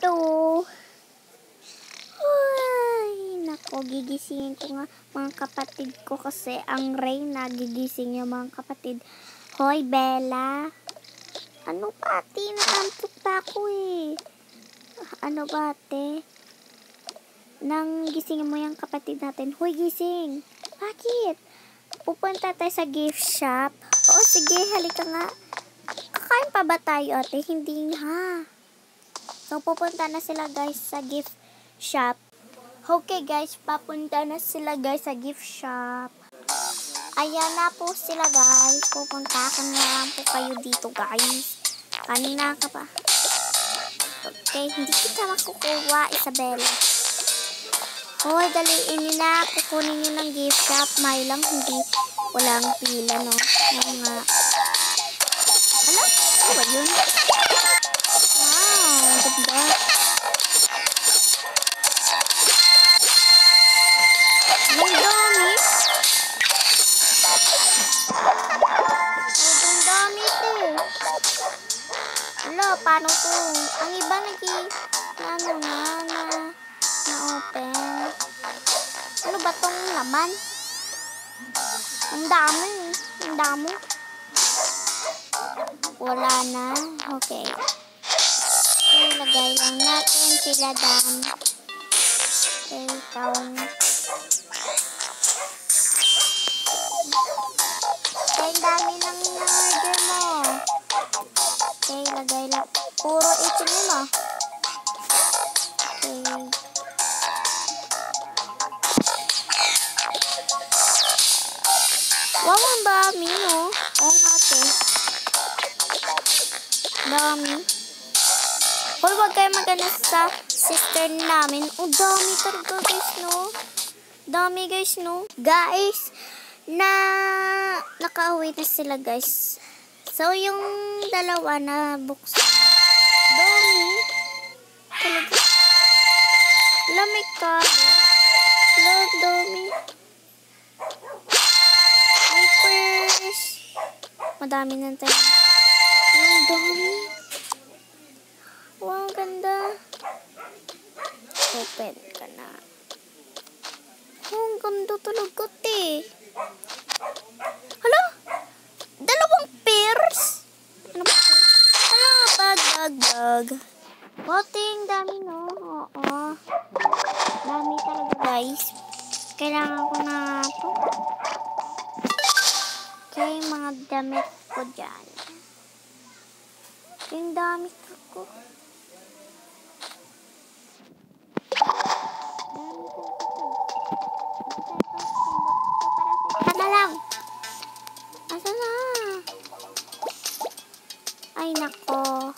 dito. Ay, nako, gigisingin ko nga mga kapatid ko kasi ang Rain nagigising yung mga kapatid. Hoy, Bella. Ano ba, ate? Naantok pa ako eh. Ano ba, ate? Nang gisingin mo yung kapatid natin. Hoy, gising. Bakit? Pupunta tayo sa gift shop. Oo, sige, halika nga. Kakain pa ba tayo, ate? Hindi ha. So, pupunta na sila guys sa gift shop. Okay guys, papunta na sila guys sa gift shop. Ayan na po sila guys. Pupunta ka na lang po kayo dito guys. Kanina ka pa. Okay, hindi kita makukuha, Isabella. Hoy, daliin nyo na. Kukunin nyo ng gift shop. May lang, hindi. Walang pila, no? Nga. Ano? Ano ba yun? Wow, ganda. Ang dami. Ang dami ito eh. Wala, paano to? Ang iba na-open. Ano ba tong laman? Ang dami. Ang dami. Wala na. Okay. Ilagay lang natin sila dam. Okay, ikaw. Okay, dami ng order mo. Okay, ilagay lang. Puro itin mo. Okay. Wow, ang dami, no? Oo nga, te. Dami. Hoy, wag kayo maganas sa sister namin. Oh, dami talaga, guys, no? Dami, guys, no? Guys, nakauwi na sila, guys. So, yung dalawa na buksan. Dami. Talaga. Lamig ka. Love, dami. Ay, purse. Madami na tayo. Ang dami. Wow, ganda. Open ka na. Oh, ang ganda talaga, te. Hala? Dalawang pairs? Ano ba ito? Hala, bag. Boting, dami, no? Oo. Dami talaga, guys. Kailangan ko na ito. Okay, mga damit ko dyan. Yung damit ko. Tara lang. Asa na? Ay, nako.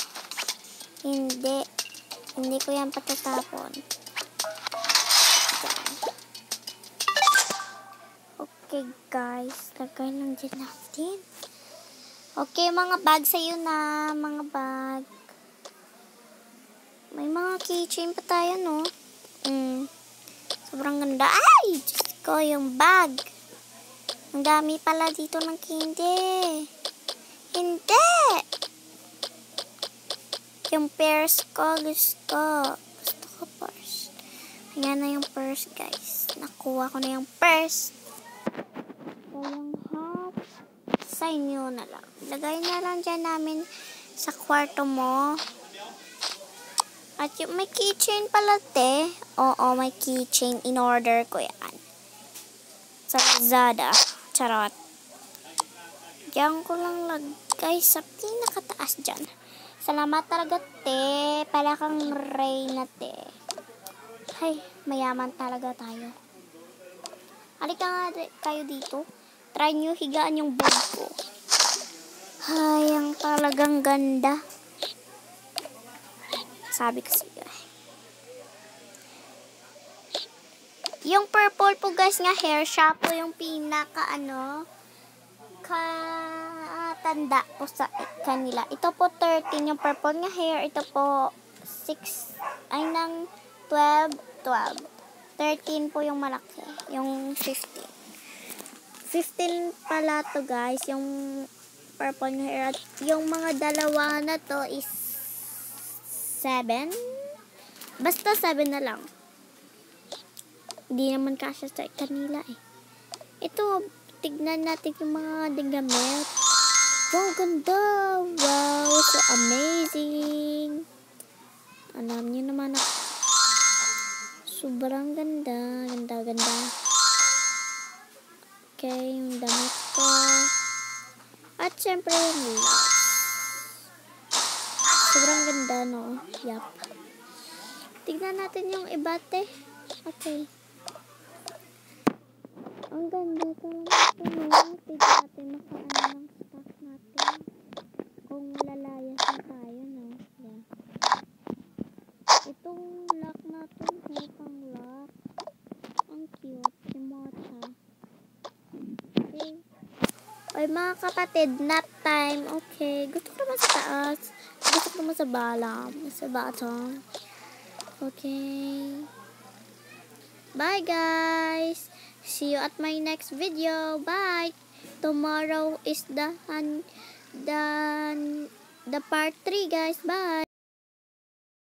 Hindi ko yan patatapon. Okay, guys. Lagay lang dyan natin. Okay, mga bag sa'yo na. Mga bag. May mga keychain pa tayo, no? Sobrang ganda. Ay! Diyos ko, yung bag. Ang dami pala dito ng candy. Hindi! Yung purse ko, gusto ko purse. Ayan na yung purse, guys. Nakuha ko na yung purse. So, yung hat, sa inyo na lang. Lagay na lang dyan namin sa kwarto mo. At yung may keychain pala, te. Oo, may keychain. In-order ko yan. Sa Lazada. Charot. Diyan ko lang lagay sa pinakataas dyan. Salamat talaga, te. Pala kang Reyna, te. Ay, mayaman talaga tayo. Halika nga kayo dito. Try nyo higaan yung bed ko. Ay, ang talagang ganda. Sabi ko siya. Yung purple po guys nga hair shampoo yung pinaka katanda po sa kanila. Ito po 13 yung purple nga hair. Ito po 6 ay nang 12. 13 po yung malaki. Yung 15. 15 pala to guys. Yung purple nga hair. At yung mga dalawa na to is 7. Basta 7 na lang. Hindi naman kasya sa kanila eh. Ito, tignan natin yung mga damit. Wow, ganda! Wow, so amazing! Alam niyo naman ako. Sobrang ganda. Ganda. Okay, yung damit ko. At syempre yung last. Sobrang ganda, no? Yup. Tignan natin yung iba, te. Okay. Ang ganda talaga ito, no? Tignan natin makaano ng stock natin. Kung lalayas na tayo, no? Yeah. Itong lock natin, pang lock. Ang cute. Yung mocha. Okay. Oy, mga kapatid, nap time. Okay. Gusto ko naman sa taas. Gusto ko naman sa bottom. Okay. Bye, guys. See you at my next video. Bye. Tomorrow is the part 3, guys. Bye.